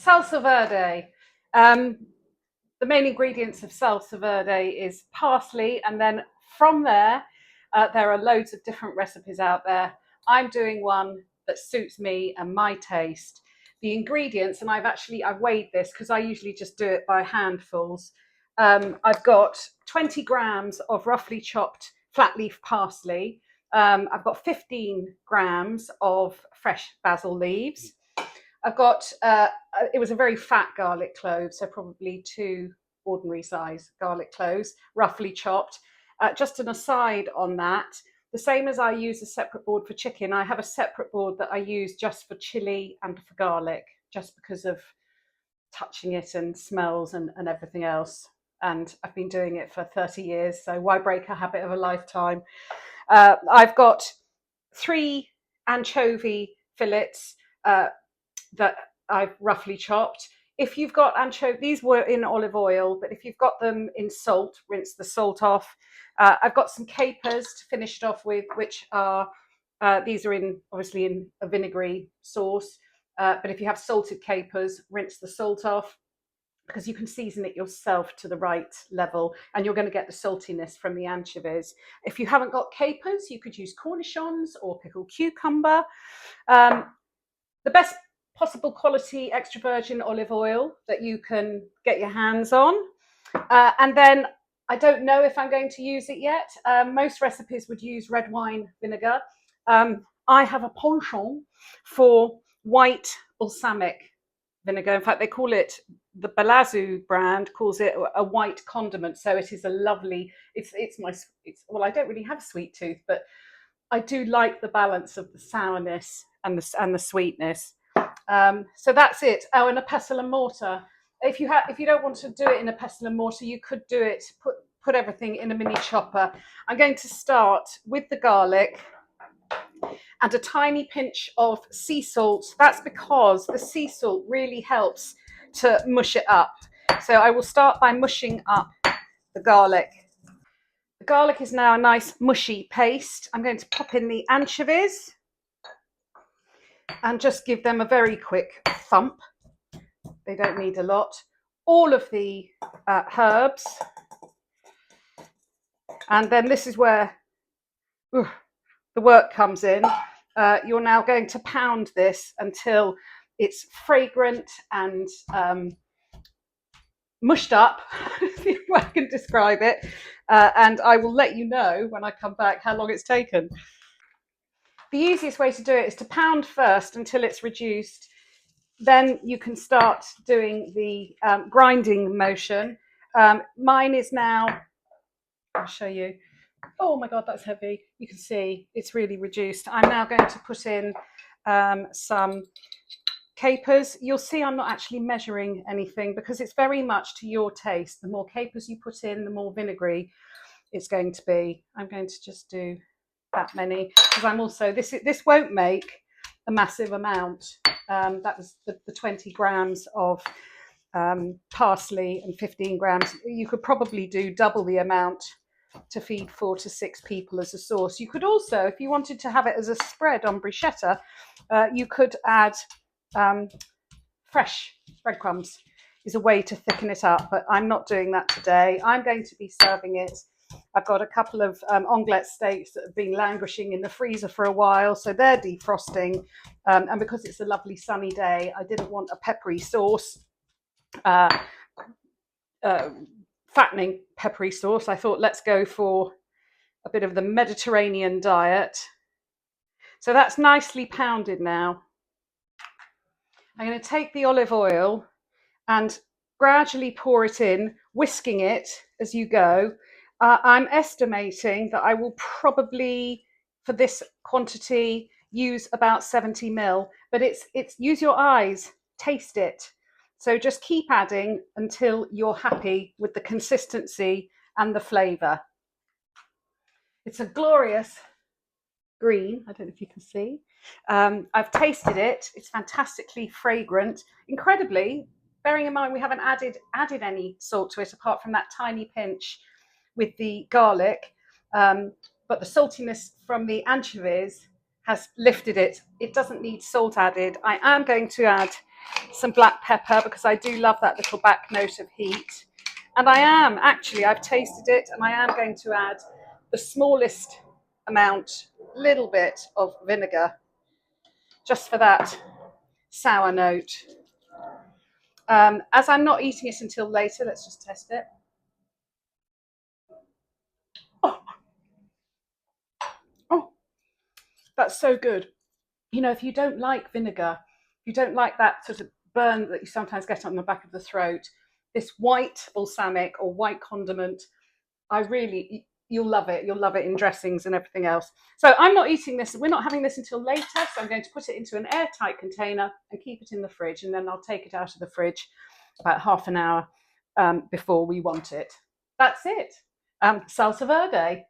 Salsa verde. Um, the main ingredients of salsa verde is parsley, and then from there are loads of different recipes out there. I'm doing one that suits me and my taste. The ingredients, and I've weighed this because I usually just do it by handfuls. I've got 20 grams of roughly chopped flat leaf parsley. I've got 15 grams of fresh basil leaves. I've got, it was a very fat garlic clove, so probably two ordinary size garlic cloves, roughly chopped. Just an aside on that, the same as I use a separate board for chicken, I have a separate board that I use just for chili and for garlic, just because of touching it and smells and everything else. And I've been doing it for 30 years, so why break a habit of a lifetime? I've got three anchovy fillets that I've roughly chopped. If you've got anchovy, these were in olive oil, but if you've got them in salt, rinse the salt off. I've got some capers to finish it off with, which are these are in obviously in a vinegary sauce. But if you have salted capers, rinse the salt off because you can season it yourself to the right level and you're going to get the saltiness from the anchovies. If you haven't got capers, you could use cornichons or pickled cucumber. The best possible quality extra virgin olive oil that you can get your hands on. And then I don't know if I'm going to use it yet. Most recipes would use red wine vinegar. I have a penchant for white balsamic vinegar. In fact, they call it, the Balazu brand calls it a white condiment. So it is a lovely, well, I don't really have a sweet tooth, but I do like the balance of the sourness and the sweetness. So that's it. Oh, and a pestle and mortar. If you don't want to do it in a pestle and mortar, you could do it. Put everything in a mini chopper. I'm going to start with the garlic and a tiny pinch of sea salt. That's because the sea salt really helps to mush it up. So I will start by mushing up the garlic. The garlic is now a nice mushy paste. I'm going to pop in the anchovies and just give them a very quick thump. They don't need a lot. All of the herbs. And then this is where the work comes in. You're now going to pound this until it's fragrant and mushed up, if I can describe it. And I will let you know when I come back how long it's taken. The easiest way to do it is to pound first until it's reduced. Then you can start doing the grinding motion. Mine is now, I'll show you. Oh my God, that's heavy. You can see it's really reduced. I'm now going to put in some capers. You'll see I'm not actually measuring anything because it's very much to your taste. The more capers you put in, the more vinegary it's going to be. I'm going to just do that many because I'm also, this won't make a massive amount. That was the 20 grams of parsley and 15 grams. You could probably do double the amount to feed 4 to 6 people as a sauce. You could also, if you wanted to have it as a spread on bruschetta, you could add fresh breadcrumbs is a way to thicken it up, but I'm not doing that today. I'm going to be serving it. I've got a couple of onglet steaks that have been languishing in the freezer for a while, so they're defrosting. And because it's a lovely sunny day, I didn't want a peppery sauce, fattening peppery sauce. I thought, let's go for a bit of the Mediterranean diet. So that's nicely pounded now. I'm going to take the olive oil and gradually pour it in, whisking it as you go. I'm estimating that I will probably, for this quantity, use about 70 ml, but it's use your eyes, taste it. So just keep adding until you're happy with the consistency and the flavour. It's a glorious green. I don't know if you can see. I've tasted it. It's fantastically fragrant. Incredibly, bearing in mind we haven't added any salt to it apart from that tiny pinch with the garlic. But the saltiness from the anchovies has lifted it. It doesn't need salt added. I am going to add some black pepper because I do love that little back note of heat. And I've tasted it, and I am going to add the smallest amount, little bit of vinegar, just for that sour note. As I'm not eating it until later, let's just test it. Oh, oh, that's so good. You know, if you don't like vinegar, if you don't like that sort of burn that you sometimes get on the back of the throat, this white balsamic or white condiment, you'll love it. You'll love it in dressings and everything else. So I'm not eating this. We're not having this until later. So I'm going to put it into an airtight container and keep it in the fridge. And then I'll take it out of the fridge about half an hour before we want it. That's it. Salsa verde.